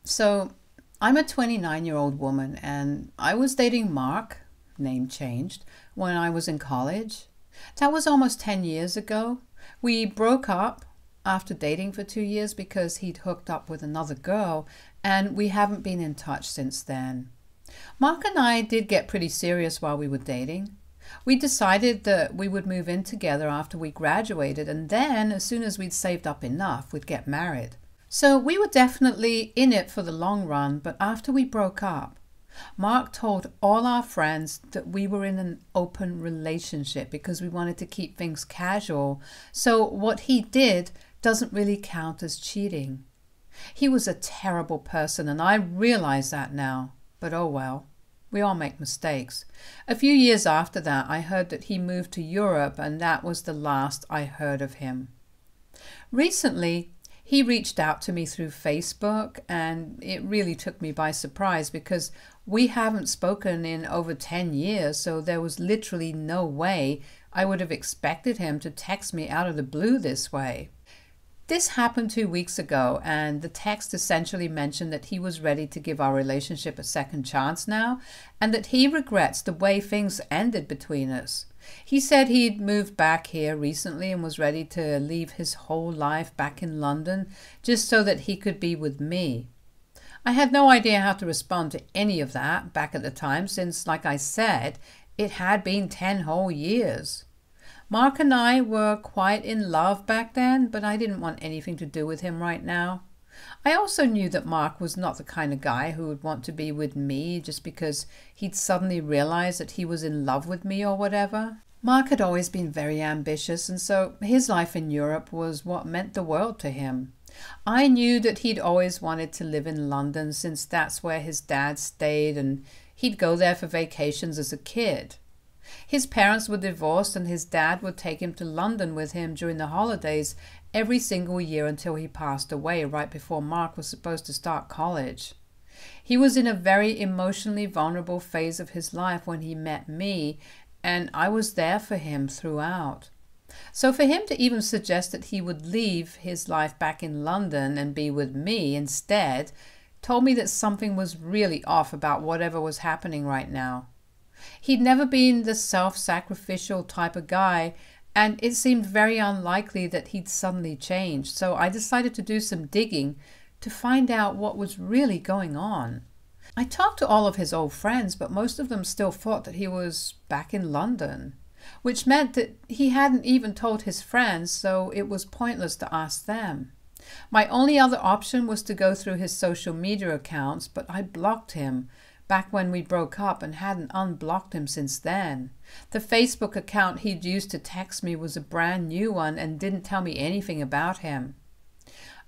So I'm a 29-year-old woman and I was dating Mark, name changed, when I was in college. That was almost 10 years ago. We broke up after dating for 2 years because he'd hooked up with another girl, and we haven't been in touch since then. Mark and I did get pretty serious while we were dating. We decided that we would move in together after we graduated, and then, as soon as we'd saved up enough, we'd get married. So we were definitely in it for the long run, but after we broke up, Mark told all our friends that we were in an open relationship because we wanted to keep things casual. So what he did doesn't really count as cheating. He was a terrible person, and I realize that now, but oh well. We all make mistakes. A few years after that, I heard that he moved to Europe, and that was the last I heard of him. Recently, he reached out to me through Facebook, and it really took me by surprise because we haven't spoken in over 10 years, so there was literally no way I would have expected him to text me out of the blue this way. This happened 2 weeks ago, and the text essentially mentioned that he was ready to give our relationship a second chance now, and that he regrets the way things ended between us. He said he'd moved back here recently and was ready to leave his whole life back in London just so that he could be with me. I had no idea how to respond to any of that back at the time since, like I said, it had been 10 whole years. Mark and I were quite in love back then, but I didn't want anything to do with him right now. I also knew that Mark was not the kind of guy who would want to be with me just because he'd suddenly realized that he was in love with me or whatever. Mark had always been very ambitious, and so his life in Europe was what meant the world to him. I knew that he'd always wanted to live in London since that's where his dad stayed, and he'd go there for vacations as a kid. His parents were divorced, and his dad would take him to London with him during the holidays every single year until he passed away right before Mark was supposed to start college. He was in a very emotionally vulnerable phase of his life when he met me, and I was there for him throughout. So for him to even suggest that he would leave his life back in London and be with me instead told me that something was really off about whatever was happening right now. He'd never been the self-sacrificial type of guy, and it seemed very unlikely that he'd suddenly changed, so I decided to do some digging to find out what was really going on. I talked to all of his old friends, but most of them still thought that he was back in London, which meant that he hadn't even told his friends, so it was pointless to ask them. My only other option was to go through his social media accounts, but I blocked him back when we broke up and hadn't unblocked him since then. The Facebook account he'd used to text me was a brand new one and didn't tell me anything about him.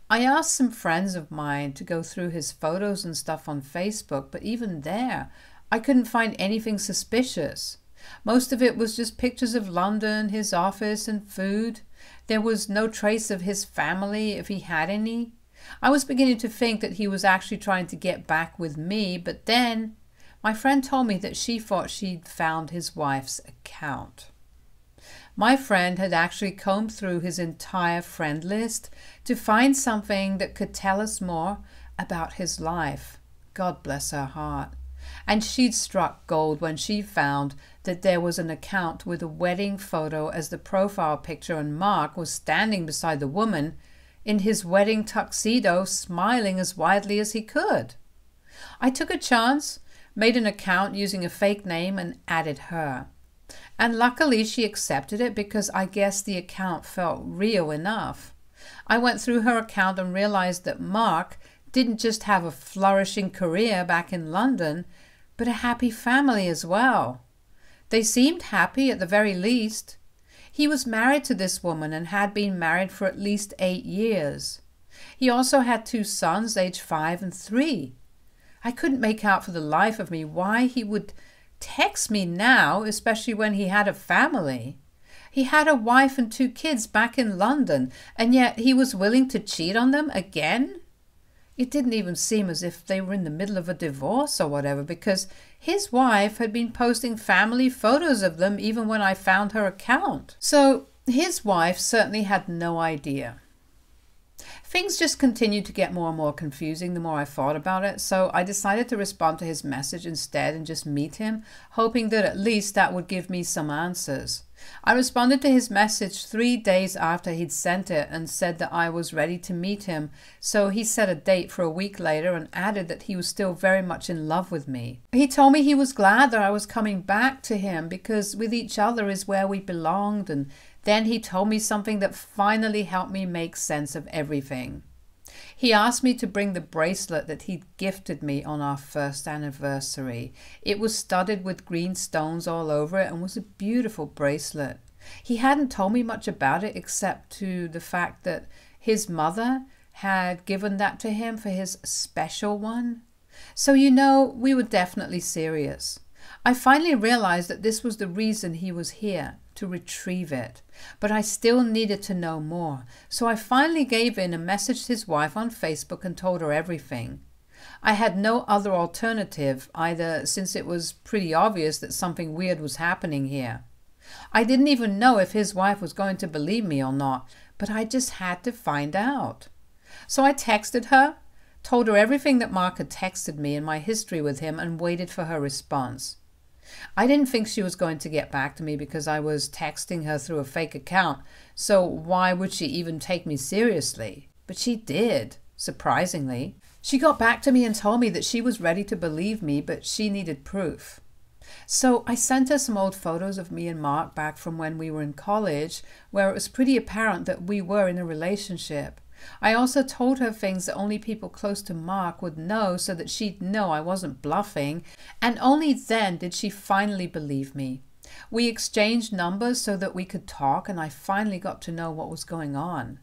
I asked some friends of mine to go through his photos and stuff on Facebook, but even there, I couldn't find anything suspicious. Most of it was just pictures of London, his office, and food. There was no trace of his family, if he had any. I was beginning to think that he was actually trying to get back with me, but then my friend told me that she thought she'd found his wife's account. My friend had actually combed through his entire friend list to find something that could tell us more about his life. God bless her heart. And she'd struck gold when she found that there was an account with a wedding photo as the profile picture, and Mark was standing beside the woman in his wedding tuxedo, smiling as widely as he could. I took a chance, made an account using a fake name, and added her. And luckily she accepted it because I guess the account felt real enough. I went through her account and realized that Mark didn't just have a flourishing career back in London, but a happy family as well. They seemed happy at the very least. He was married to this woman and had been married for at least 8 years. He also had 2 sons, aged 5 and 3. I couldn't make out for the life of me why he would text me now, especially when he had a family. He had a wife and 2 kids back in London, and yet he was willing to cheat on them again? It didn't even seem as if they were in the middle of a divorce or whatever, because his wife had been posting family photos of them even when I found her account. So his wife certainly had no idea. Things just continued to get more and more confusing the more I thought about it, so I decided to respond to his message instead and just meet him, hoping that at least that would give me some answers. I responded to his message 3 days after he'd sent it and said that I was ready to meet him, so he set a date for a week later and added that he was still very much in love with me. He told me he was glad that I was coming back to him because with each other is where we belonged, and then he told me something that finally helped me make sense of everything. He asked me to bring the bracelet that he'd gifted me on our first anniversary. It was studded with green stones all over it and was a beautiful bracelet. He hadn't told me much about it except to the fact that his mother had given that to him for his special one. So we were definitely serious. I finally realized that this was the reason he was here, to retrieve it. But I still needed to know more, so I finally gave in and messaged his wife on Facebook and told her everything. I had no other alternative either, since it was pretty obvious that something weird was happening here. I didn't even know if his wife was going to believe me or not, but I just had to find out. So I texted her, told her everything that Mark had texted me and my history with him, and waited for her response. I didn't think she was going to get back to me because I was texting her through a fake account, so why would she even take me seriously? But she did, surprisingly. She got back to me and told me that she was ready to believe me, but she needed proof. So I sent her some old photos of me and Mark back from when we were in college, where it was pretty apparent that we were in a relationship. I also told her things that only people close to Mark would know so that she'd know I wasn't bluffing, and only then did she finally believe me. We exchanged numbers so that we could talk, and I finally got to know what was going on.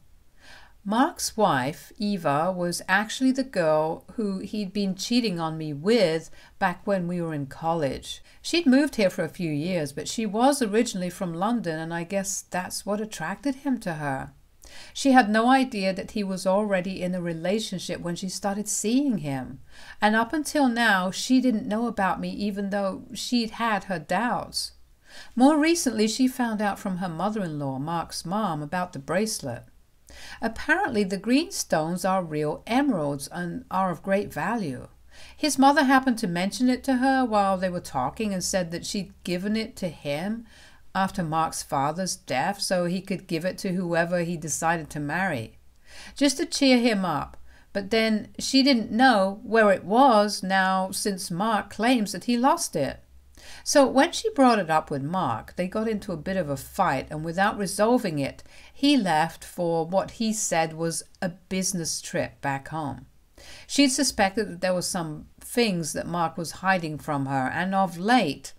Mark's wife, Eva, was actually the girl who he'd been cheating on me with back when we were in college. She'd moved here for a few years, but she was originally from London, and I guess that's what attracted him to her. She had no idea that he was already in a relationship when she started seeing him. And up until now, she didn't know about me even though she'd had her doubts. More recently, she found out from her mother-in-law, Mark's mom, about the bracelet. Apparently, the green stones are real emeralds and are of great value. His mother happened to mention it to her while they were talking and said that she'd given it to him after Mark's father's death so he could give it to whoever he decided to marry, just to cheer him up. But then she didn't know where it was now since Mark claims that he lost it. So when she brought it up with Mark, they got into a bit of a fight, and without resolving it, he left for what he said was a business trip back home. She'd suspected that there were some things that Mark was hiding from her, and of late,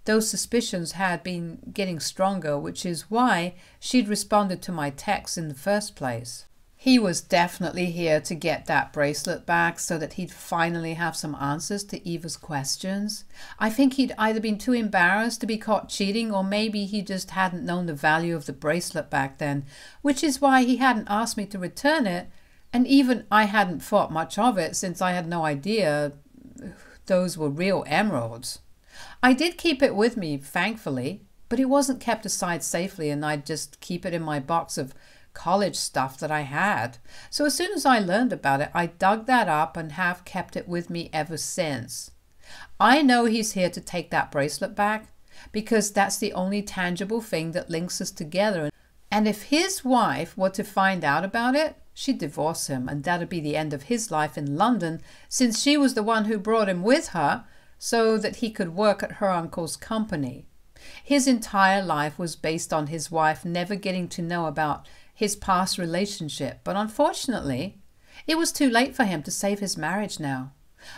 those suspicions had been getting stronger, which is why she'd responded to my text in the first place. He was definitely here to get that bracelet back so that he'd finally have some answers to Eva's questions. I think he'd either been too embarrassed to be caught cheating, or maybe he just hadn't known the value of the bracelet back then, which is why he hadn't asked me to return it, and even I hadn't thought much of it since I had no idea those were real emeralds. I did keep it with me, thankfully, but it wasn't kept aside safely, and I'd just keep it in my box of college stuff that I had. So as soon as I learned about it, I dug that up and have kept it with me ever since. I know he's here to take that bracelet back because that's the only tangible thing that links us together. And if his wife were to find out about it, she'd divorce him, and that'd be the end of his life in London, since she was the one who brought him with her so that he could work at her uncle's company. His entire life was based on his wife never getting to know about his past relationship, but unfortunately, it was too late for him to save his marriage now.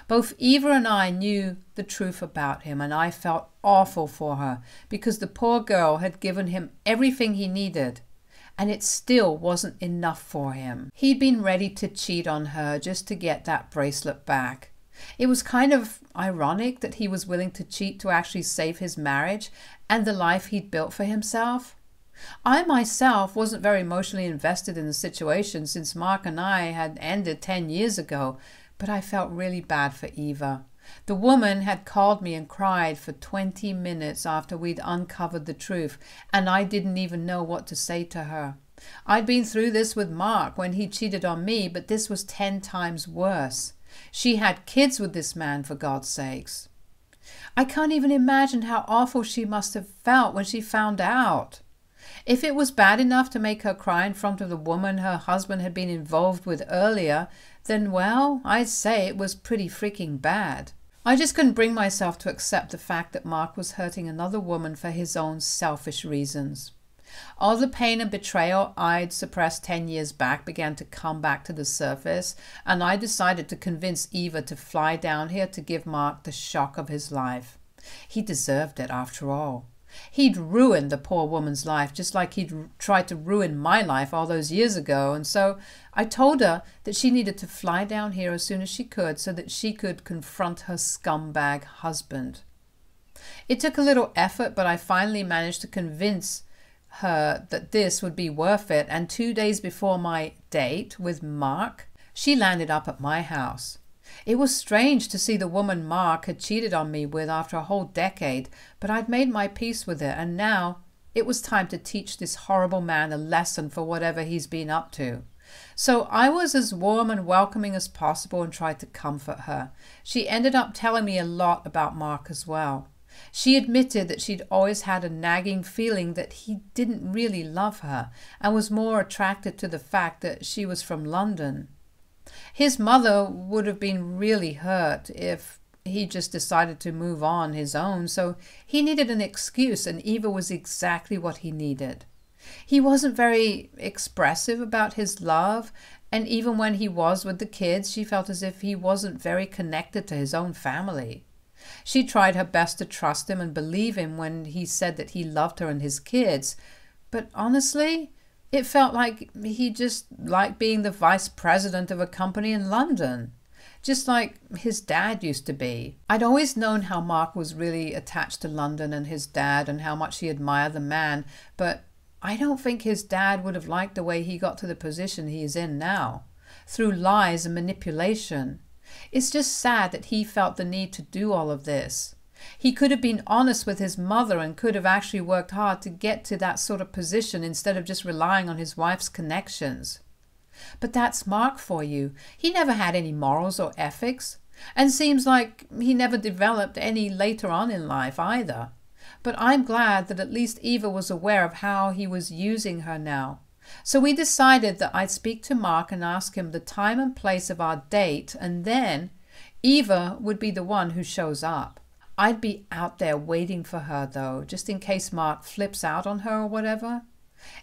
Both Eva and I knew the truth about him, and I felt awful for her because the poor girl had given him everything he needed, and it still wasn't enough for him. He'd been ready to cheat on her just to get that bracelet back. It was kind of ironic that he was willing to cheat to actually save his marriage and the life he'd built for himself. I myself wasn't very emotionally invested in the situation since Mark and I had ended 10 years ago, but I felt really bad for Eva. The woman had called me and cried for 20 minutes after we'd uncovered the truth, and I didn't even know what to say to her. I'd been through this with Mark when he cheated on me, but this was 10 times worse. She had kids with this man, for God's sakes. I can't even imagine how awful she must have felt when she found out. If it was bad enough to make her cry in front of the woman her husband had been involved with earlier, then, well, I'd say it was pretty freaking bad. I just couldn't bring myself to accept the fact that Mark was hurting another woman for his own selfish reasons. All the pain and betrayal I'd suppressed 10 years back began to come back to the surface, and I decided to convince Eva to fly down here to give Mark the shock of his life. He deserved it, after all. He'd ruined the poor woman's life just like he'd tried to ruin my life all those years ago, and so I told her that she needed to fly down here as soon as she could so that she could confront her scumbag husband. It took a little effort, but I finally managed to convince her that this would be worth it, and 2 days before my date with Mark, she landed up at my house. It was strange to see the woman Mark had cheated on me with after a whole decade, but I'd made my peace with it, and now it was time to teach this horrible man a lesson for whatever he's been up to. So I was as warm and welcoming as possible and tried to comfort her. She ended up telling me a lot about Mark as well. She admitted that she'd always had a nagging feeling that he didn't really love her and was more attracted to the fact that she was from London. His mother would have been really hurt if he just decided to move on his own, so he needed an excuse, and Eva was exactly what he needed. He wasn't very expressive about his love, and even when he was with the kids, she felt as if he wasn't very connected to his own family. She tried her best to trust him and believe him when he said that he loved her and his kids, but honestly, it felt like he just liked being the vice president of a company in London, just like his dad used to be. I'd always known how Mark was really attached to London and his dad and how much he admired the man, but I don't think his dad would have liked the way he got to the position he is in now, through lies and manipulation. It's just sad that he felt the need to do all of this. He could have been honest with his mother and could have actually worked hard to get to that sort of position instead of just relying on his wife's connections. But that's Mark for you. He never had any morals or ethics, and seems like he never developed any later on in life either. But I'm glad that at least Eva was aware of how he was using her now. So we decided that I'd speak to Mark and ask him the time and place of our date, and then Eva would be the one who shows up. I'd be out there waiting for her, though, just in case Mark flips out on her or whatever.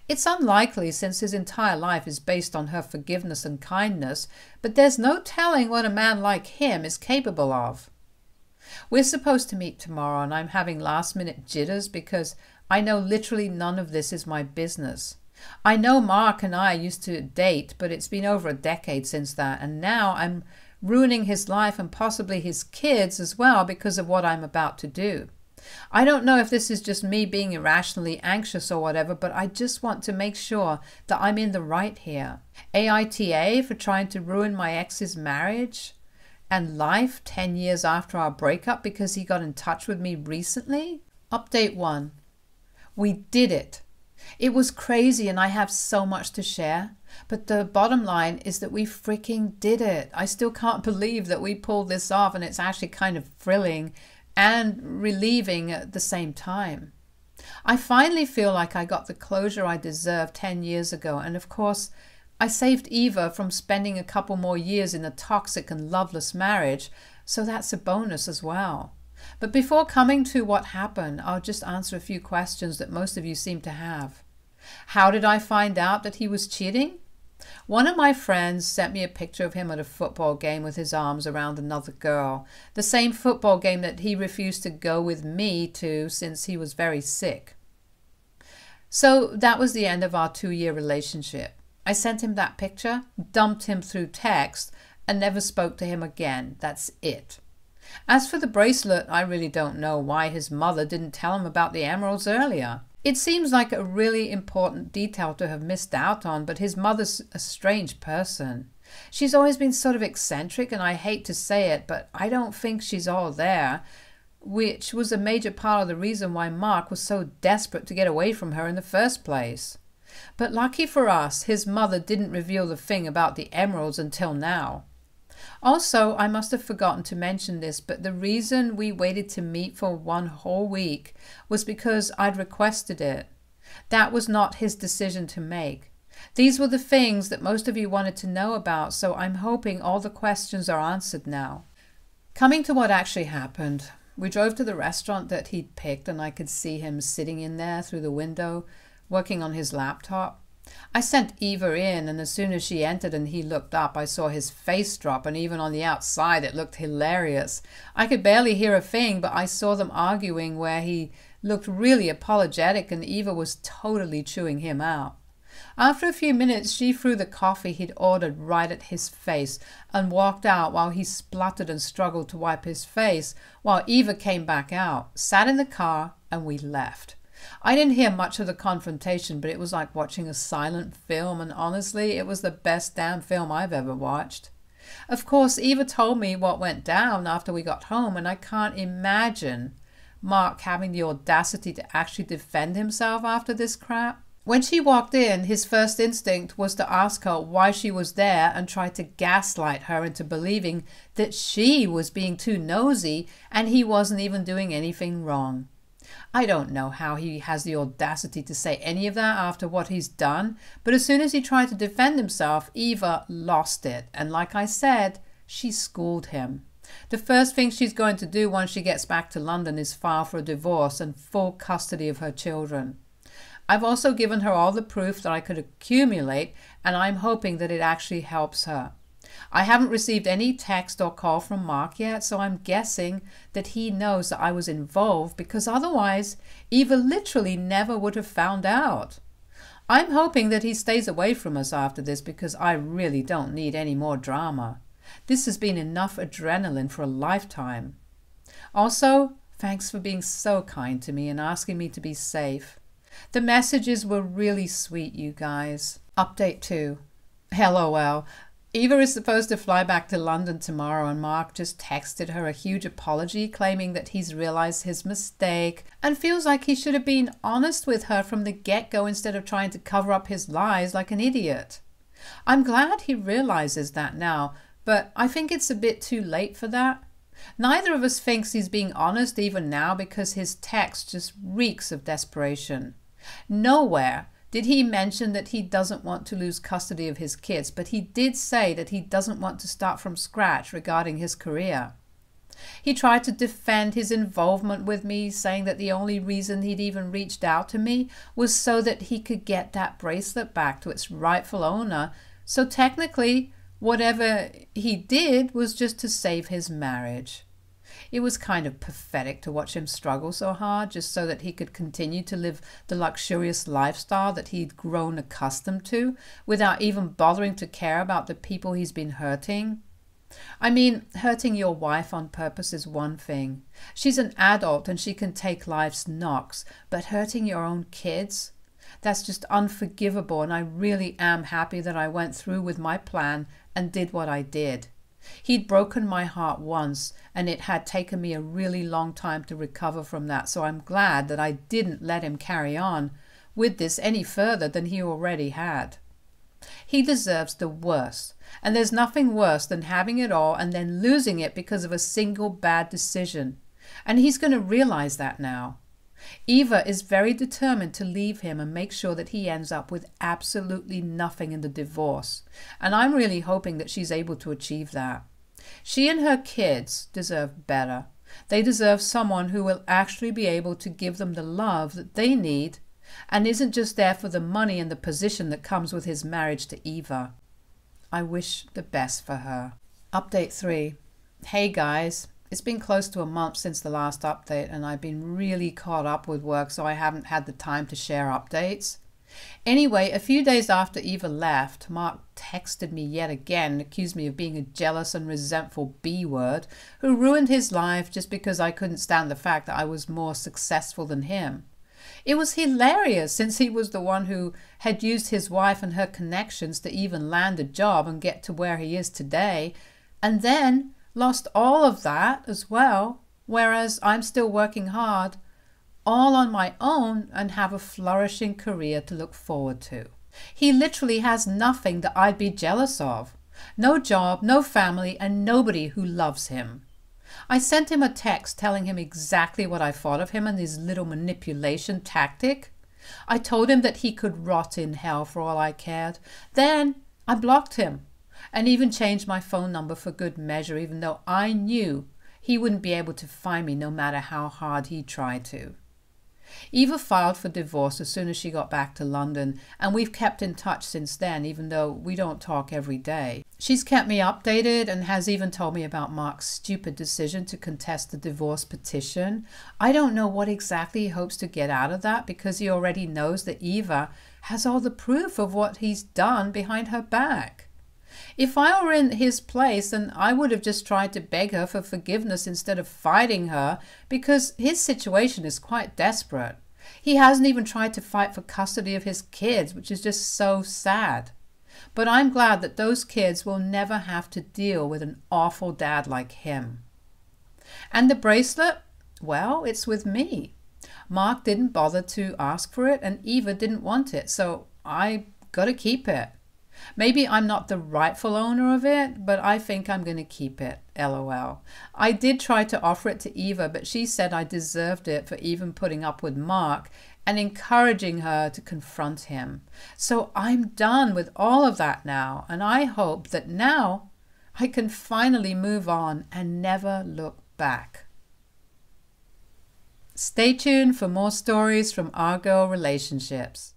It's unlikely, since his entire life is based on her forgiveness and kindness, but there's no telling what a man like him is capable of. We're supposed to meet tomorrow, and I'm having last-minute jitters because I know literally none of this is my business. I know Mark and I used to date, but it's been over a decade since that, and now I'm ruining his life and possibly his kids as well because of what I'm about to do. I don't know if this is just me being irrationally anxious or whatever, but I just want to make sure that I'm in the right here. AITA for trying to ruin my ex's marriage and life 10 years after our breakup because he got in touch with me recently? Update 1. We did it. It was crazy and I have so much to share, but the bottom line is that we freaking did it. I still can't believe that we pulled this off, and it's actually kind of thrilling and relieving at the same time. I finally feel like I got the closure I deserved 10 years ago, and of course I saved Eva from spending a couple more years in a toxic and loveless marriage, so that's a bonus as well. But before coming to what happened, I'll just answer a few questions that most of you seem to have. How did I find out that he was cheating? One of my friends sent me a picture of him at a football game with his arms around another girl, the same football game that he refused to go with me to since he was very sick. So that was the end of our 2-year relationship. I sent him that picture, dumped him through text, and never spoke to him again. That's it. As for the bracelet, I really don't know why his mother didn't tell him about the emeralds earlier. It seems like a really important detail to have missed out on, but his mother's a strange person. She's always been sort of eccentric, and I hate to say it, but I don't think she's all there, which was a major part of the reason why Mark was so desperate to get away from her in the first place. But lucky for us, his mother didn't reveal the thing about the emeralds until now. Also, I must have forgotten to mention this, but the reason we waited to meet for 1 whole week was because I'd requested it. That was not his decision to make. These were the things that most of you wanted to know about, so I'm hoping all the questions are answered now. Coming to what actually happened, we drove to the restaurant that he'd picked, and I could see him sitting in there through the window, working on his laptop. I sent Eva in, and as soon as she entered and he looked up, I saw his face drop, and even on the outside it looked hilarious. I could barely hear a thing, but I saw them arguing where he looked really apologetic and Eva was totally chewing him out. After a few minutes, she threw the coffee he'd ordered right at his face and walked out while he spluttered and struggled to wipe his face, while Eva came back out, sat in the car, and we left. I didn't hear much of the confrontation, but it was like watching a silent film, and honestly, it was the best damn film I've ever watched. Of course, Eva told me what went down after we got home, and I can't imagine Mark having the audacity to actually defend himself after this crap. When she walked in, his first instinct was to ask her why she was there and try to gaslight her into believing that she was being too nosy and he wasn't even doing anything wrong. I don't know how he has the audacity to say any of that after what he's done, but as soon as he tried to defend himself, Eva lost it, and like I said, she schooled him. The first thing she's going to do once she gets back to London is file for a divorce and full custody of her children. I've also given her all the proof that I could accumulate, and I'm hoping that it actually helps her. I haven't received any text or call from Mark yet, so I'm guessing that he knows that I was involved, because otherwise Eva literally never would have found out. I'm hoping that he stays away from us after this, because I really don't need any more drama. This has been enough adrenaline for a lifetime. Also, thanks for being so kind to me and asking me to be safe. The messages were really sweet, you guys. Update 2. LOL. Eva is supposed to fly back to London tomorrow, and Mark just texted her a huge apology claiming that he's realized his mistake and feels like he should have been honest with her from the get-go instead of trying to cover up his lies like an idiot. I'm glad he realizes that now, but I think it's a bit too late for that. Neither of us thinks he's being honest even now, because his text just reeks of desperation. Nowhere did he mention that he doesn't want to lose custody of his kids, but he did say that he doesn't want to start from scratch regarding his career. He tried to defend his involvement with me, saying that the only reason he'd even reached out to me was so that he could get that bracelet back to its rightful owner. So technically, whatever he did was just to save his marriage. It was kind of pathetic to watch him struggle so hard just so that he could continue to live the luxurious lifestyle that he'd grown accustomed to without even bothering to care about the people he's been hurting. I mean, hurting your wife on purpose is one thing. She's an adult and she can take life's knocks, but hurting your own kids? That's just unforgivable, and I really am happy that I went through with my plan and did what I did. He'd broken my heart once, and it had taken me a really long time to recover from that, so I'm glad that I didn't let him carry on with this any further than he already had. He deserves the worst, and there's nothing worse than having it all and then losing it because of a single bad decision, and he's going to realize that now. Eva is very determined to leave him and make sure that he ends up with absolutely nothing in the divorce, and I'm really hoping that she's able to achieve that. She and her kids deserve better. They deserve someone who will actually be able to give them the love that they need and isn't just there for the money and the position that comes with his marriage to Eva. I wish the best for her. Update 3. Hey guys. It's been close to a month since the last update, and I've been really caught up with work, so I haven't had the time to share updates. Anyway, a few days after Eva left, Mark texted me yet again and accused me of being a jealous and resentful B-word who ruined his life just because I couldn't stand the fact that I was more successful than him. It was hilarious, since he was the one who had used his wife and her connections to even land a job and get to where he is today, and then lost all of that as well, whereas I'm still working hard all on my own and have a flourishing career to look forward to. He literally has nothing that I'd be jealous of. No job, no family, and nobody who loves him. I sent him a text telling him exactly what I thought of him and his little manipulation tactic. I told him that he could rot in hell for all I cared. Then I blocked him and even changed my phone number for good measure, even though I knew he wouldn't be able to find me no matter how hard he tried to. Eva filed for divorce as soon as she got back to London, and we've kept in touch since then, even though we don't talk every day. She's kept me updated and has even told me about Mark's stupid decision to contest the divorce petition. I don't know what exactly he hopes to get out of that, because he already knows that Eva has all the proof of what he's done behind her back. If I were in his place, then I would have just tried to beg her for forgiveness instead of fighting her, because his situation is quite desperate. He hasn't even tried to fight for custody of his kids, which is just so sad. But I'm glad that those kids will never have to deal with an awful dad like him. And the bracelet? Well, it's with me. Mark didn't bother to ask for it, and Eva didn't want it, so I gotta keep it. Maybe I'm not the rightful owner of it, but I think I'm going to keep it, LOL. I did try to offer it to Eva, but she said I deserved it for even putting up with Mark and encouraging her to confront him. So I'm done with all of that now, and I hope that now I can finally move on and never look back. Stay tuned for more stories from our girl relationships.